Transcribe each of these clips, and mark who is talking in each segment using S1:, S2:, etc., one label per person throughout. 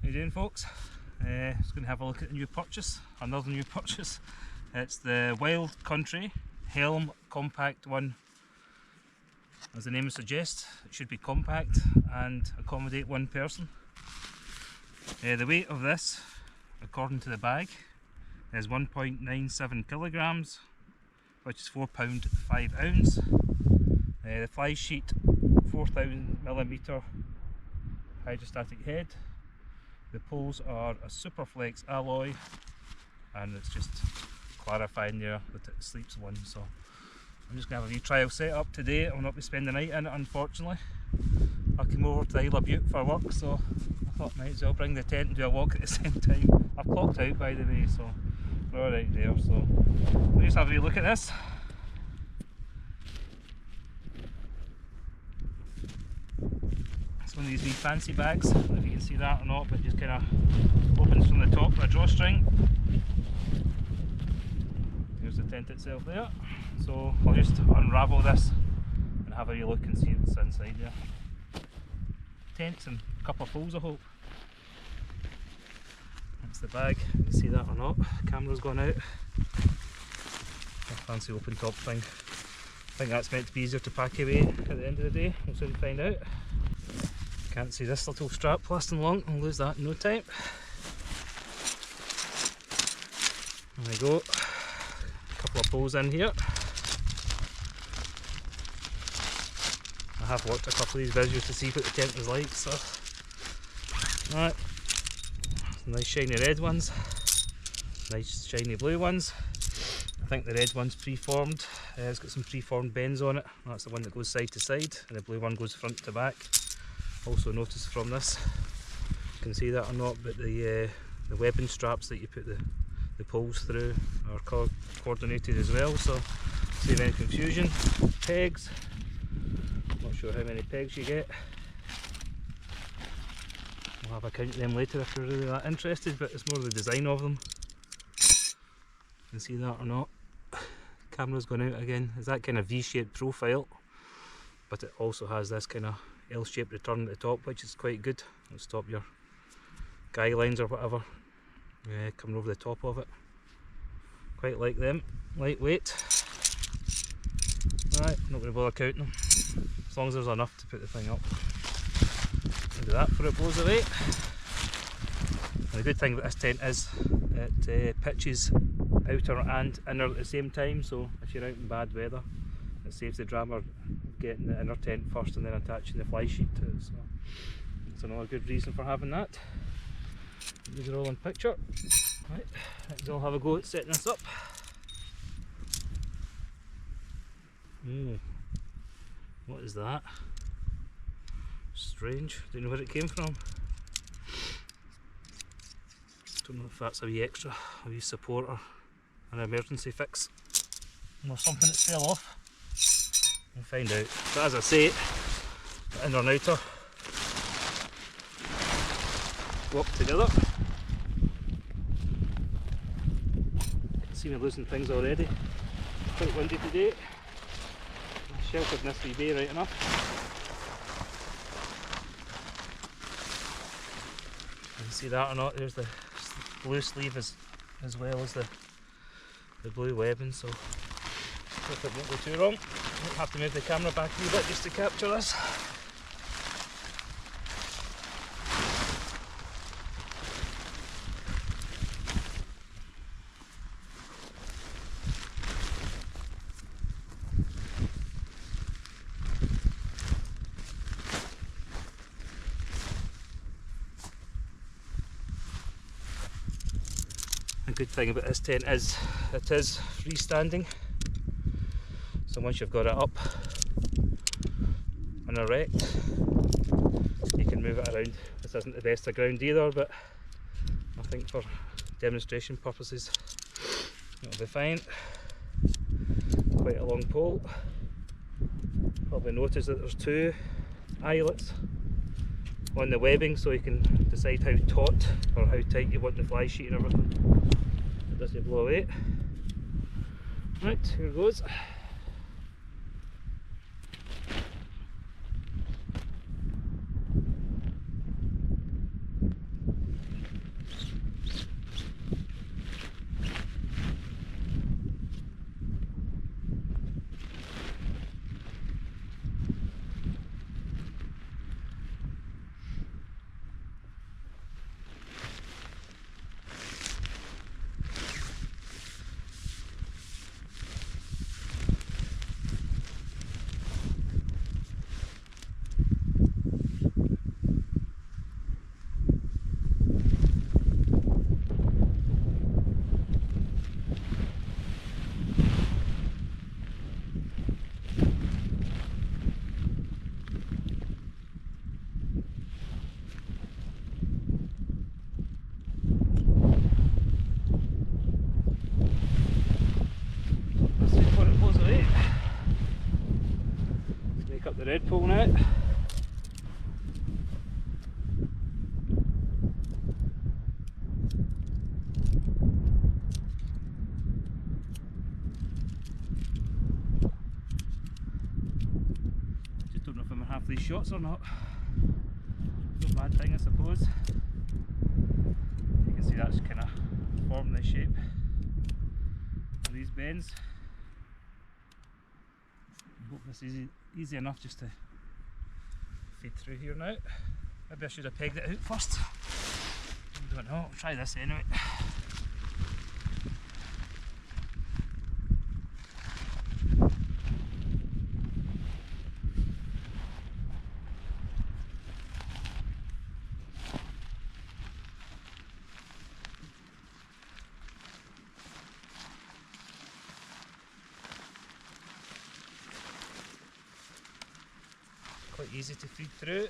S1: How you doing, folks? Just going to have a look at the new purchase, another new purchase. It's the Wild Country Helm Compact one. As the name suggests, it should be compact and accommodate one person. The weight of this, according to the bag, is 1.97 kilograms, which is £4 5 ounce. The fly sheet, 4000mm hydrostatic head. The poles are a Superflex alloy, and it's just clarifying there that it sleeps one. So I'm just going to have a wee trial set up today. I'll not be spending the night in it, unfortunately. I came over to the Isle of Bute for work, so I thought might as well bring the tent and do a walk at the same time. I've clocked out, by the way, so we're alright there. So we'll just have a wee look at this. It's one of these wee fancy bags, I don't know if you can see that or not, but it just kind of opens from the top with a drawstring. Here's the tent itself there. So I'll just unravel this and have a wee look and see what's inside there. Tents and a couple of poles, I hope. That's the bag, you can see that or not. Camera's gone out. A fancy open top thing. I think that's meant to be easier to pack away at the end of the day. We'll soon find out. Can't see this little strap lasting long, I'll lose that in no time. There we go. A couple of poles in here. I have watched a couple of these videos to see what the tent was like, so. Alright. Some nice shiny red ones. Nice shiny blue ones. I think the red one's preformed. It's got some preformed bends on it. That's the one that goes side to side, and the blue one goes front to back. Also notice from this, you can see that or not, but the webbing straps that you put the poles through are coordinated as well, so save any confusion. Pegs, not sure how many pegs you get. We'll have a count of them later if you're really that interested, but it's more the design of them. You can see that or not. Camera's gone out again. It's that kind of V-shaped profile, but it also has this kind of L-shaped return at the top, which is quite good. It'll stop your guy lines or whatever coming over the top of it. Quite like them. Lightweight. Alright, not going to bother counting them. As long as there's enough to put the thing up. I'll do that before it blows away. And the good thing about this tent is it pitches outer and inner at the same time, so if you're out in bad weather, it saves the drama getting the inner tent first and then attaching the fly sheet to it. So that's another good reason for having that. These are all in picture. Right, let's all have a go at setting this up. What is that? Strange, don't know where it came from. Don't know if that's a wee extra, a wee support or an emergency fix, or something that fell off. We'll find out. But as I say, the inner and outer go up together. You can see me losing things already. Quite windy today. I sheltered in this wee bay right enough. You can see that or not, there's the blue sleeve as well as the blue webbing, so hope it won't go too wrong. I'll have to move the camera back a wee bit just to capture this. A good thing about this tent is it is freestanding, so once you've got it up and erect, you can move it around. This isn't the best of ground either, but I think for demonstration purposes it'll be fine. Quite a long pole. Probably notice that there's two eyelets on the webbing, so you can decide how taut or how tight you want the fly sheet and everything. It doesn't blow away. Right, here goes. Take up the red pole now. Just don't know if I'm in half these shots or not. No bad thing, I suppose. You can see that's kind of forming the shape of these bends. I hope this is easy enough just to feed through here now. Maybe I should have pegged it out first. I don't know, I'll try this anyway. Quite easy to feed through.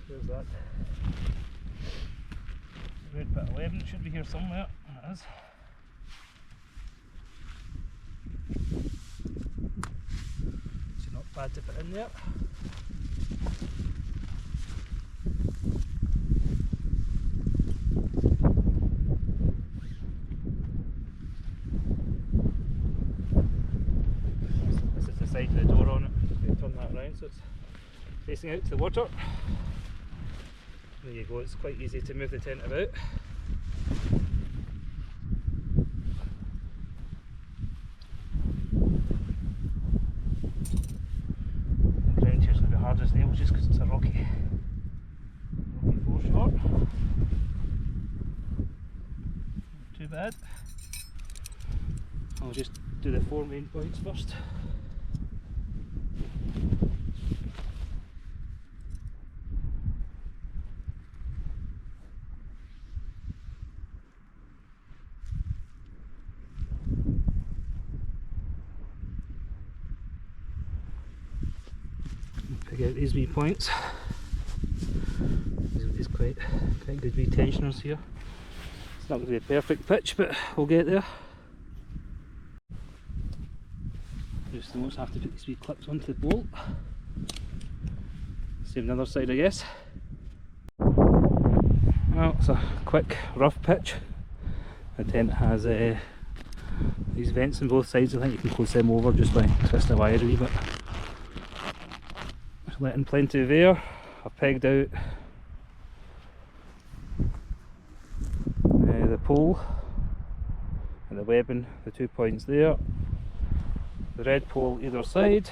S1: Where's that? Red bit 11, it should be here somewhere. It is. It's not bad to put in there. This is the side of the door on it. Just going to turn that around so it's facing out to the water. There you go, it's quite easy to move the tent about. The ground here's going to be hard as nails just because it's a rocky foreshore. Not too bad. I'll just do the 4 main points first. Pick out these wee points. These quite good wee tensioners here. It's not going to be a perfect pitch, but we'll get there. Just almost have to put these wee clips onto the bolt. Same on the other side, I guess. Well, it's a quick, rough pitch. The tent has these vents on both sides. I think you can close them over just by twisting the wire a wee bit. Letting plenty of air. I've pegged out the pole and the webbing, the 2 points there, the red pole either side,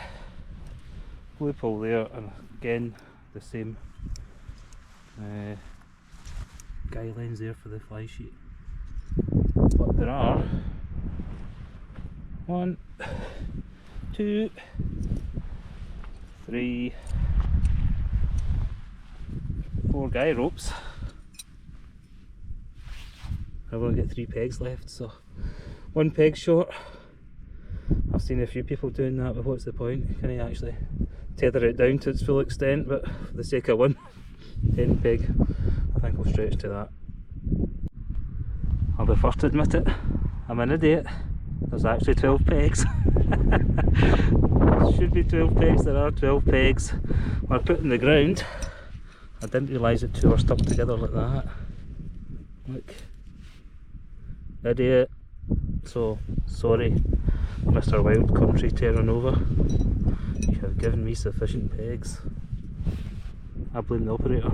S1: blue pole there, and again the same guidelines there for the fly sheet. But there are 1, 2, 3, 4 guy ropes. I've only got 3 pegs left, so 1 peg short. I've seen a few people doing that, but what's the point? Can I actually tether it down to its full extent? But for the sake of 1 10 peg, I think I'll stretch to that. I'll be first to admit it, I'm an idiot. There's actually 12 pegs. Should be 12 pegs, there are 12 pegs. When I put in the ground, I didn't realise that 2 are stuck together like that. Look. Idiot. So, sorry, Mr. Wild Country Terra Nova. You have given me sufficient pegs. I blame the operator.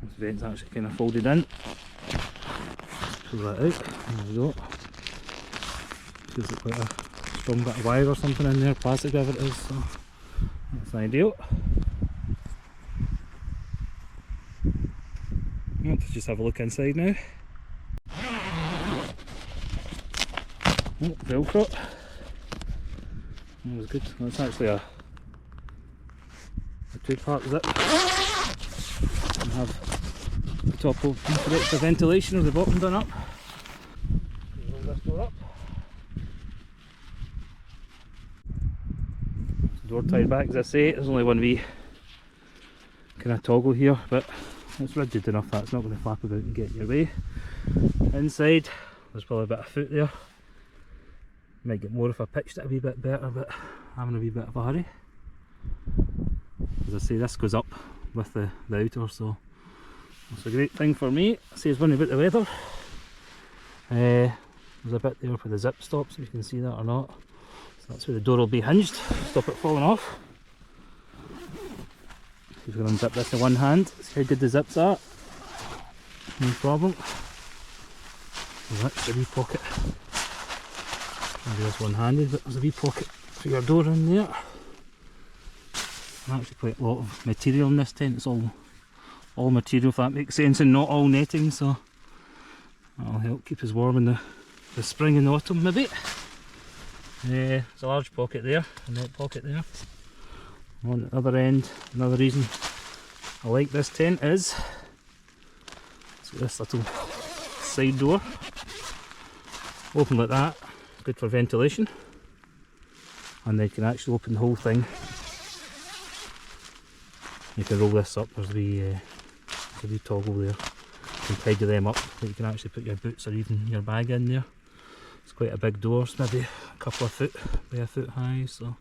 S1: This vent's actually kind of folded in. Pull that out. There we go. Feels like quite a strong bit of wire or something in there, plastic whatever it is, so that's ideal. Let's just have a look inside now. Oh, Velcro. That was good. That's actually a 2-part zip. have the top open for extra ventilation or the bottom done up. Roll this door up. Door tied back, as I say. There's only one wee kind of toggle here, but it's rigid enough that it's not going to flap about and get in your way. Inside, there's probably a bit of foot there. Might get more if I pitched it a wee bit better, but I'm in a wee bit of a hurry. As I say, this goes up with the outer, so it's a great thing for me. It says one about the weather. There's a bit there for the zip stops, if you can see that or not. So that's where the door will be hinged, stop it falling off. See if we can unzip this in one hand, see how good the zips are. No problem. There's actually a wee pocket. Maybe this one-handed, but there's a wee pocket for your door in there. There's actually quite a lot of material in this tent. It's all material, if that makes sense, and not all netting, so that'll help keep us warm in the spring and autumn maybe. There's a large pocket there, a net pocket there. On the other end, another reason I like this tent is it's got this little side door. Open like that, good for ventilation, and then you can actually open the whole thing. You can roll this up, there's a wee toggle there. You can tidy them up, but you can actually put your boots or even your bag in there. It's quite a big door, it's maybe a couple of foot by a foot high, so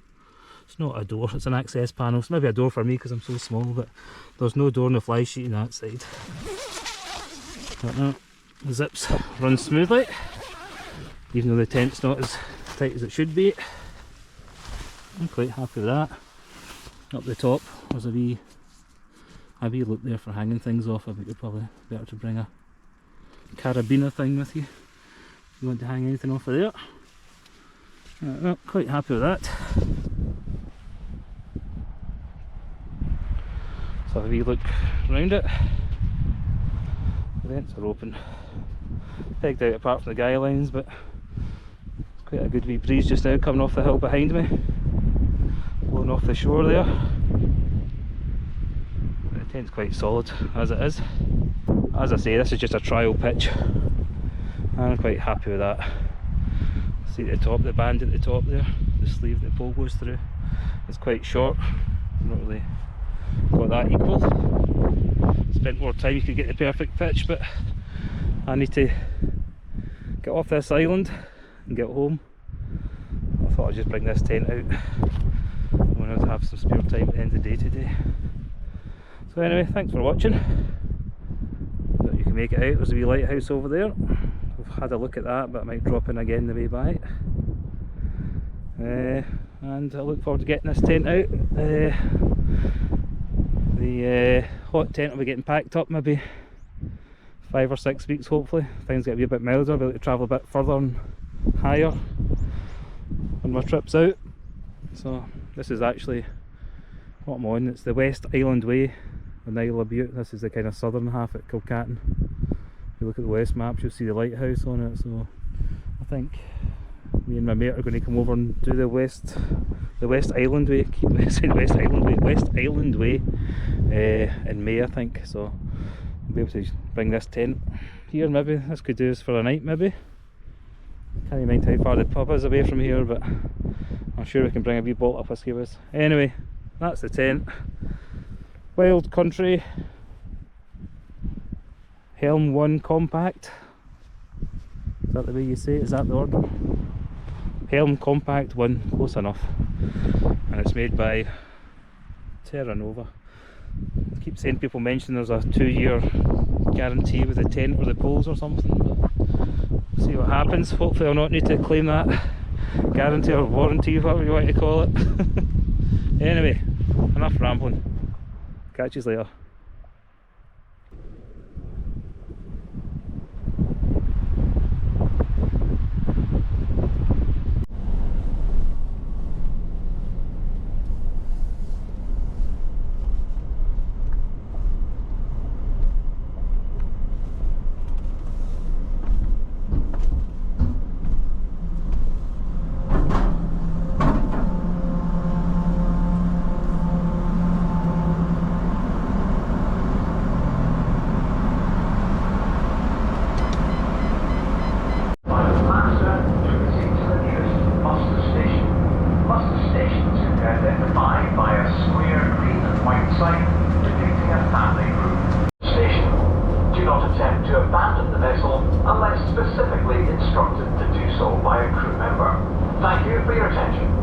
S1: it's not a door, it's an access panel. It's maybe a door for me because I'm so small, but there's no door on the fly sheet on that side. But no, the zips run smoothly, even though the tent's not as tight as it should be. I'm quite happy with that. Up the top there's a wee loop there for hanging things off. I think you're probably better to bring a carabiner thing with you if you want to hang anything off of there. No, quite happy with that. Let's have a wee look around it. The vents are open, pegged out apart from the guy lines, but it's quite a good wee breeze just now coming off the hill behind me, blowing off the shore there. The tent's quite solid as it is. As I say, this is just a trial pitch. I'm quite happy with that. See at the top, the band at the top there, the sleeve that the pole goes through. It's quite short, not really got that equal. Spent more time, you could get the perfect pitch, but I need to get off this island and get home. I thought I'd just bring this tent out when I'd have some spare time at the end of the day today. So anyway, thanks for watching. So you can make it out, there's a wee lighthouse over there. I've had a look at that, but I might drop in again the way back. And I look forward to getting this tent out. The hot tent will be getting packed up maybe 5 or 6 weeks hopefully. Things get to be a bit milder, I'll be able to travel a bit further and higher on my trips out. So this is actually what I'm on. It's the West Island Way, the Isle of Bute. This is the kind of southern half at Kilcatton. If you look at the west maps, you'll see the lighthouse on it. So I think me and my mate are going to come over and do the West Island Way. Keep saying West Island Way. West Island Way in May, I think. So I'll be able to bring this tent here. Maybe this could do us for a night. Maybe can't even mind how far the pub is away from here, but I'm sure we can bring a wee bottle of whiskey with us. Anyway, that's the tent. Wild Country Helm 1 Compact. Is that the way you say it? Is that the order? Helm Compact 1, close enough. And it's made by Terra Nova. I keep saying, people mention there's a 2-year guarantee with the tent or the poles or something, but we'll see what happens. Hopefully I'll not need to claim that guarantee or warranty, whatever you want to call it. Anyway, enough rambling. Catch you later.
S2: Stations identified by a square green and white sign depicting a family group. Station. Do not attempt to abandon the vessel unless specifically instructed to do so by a crew member. Thank you for your attention.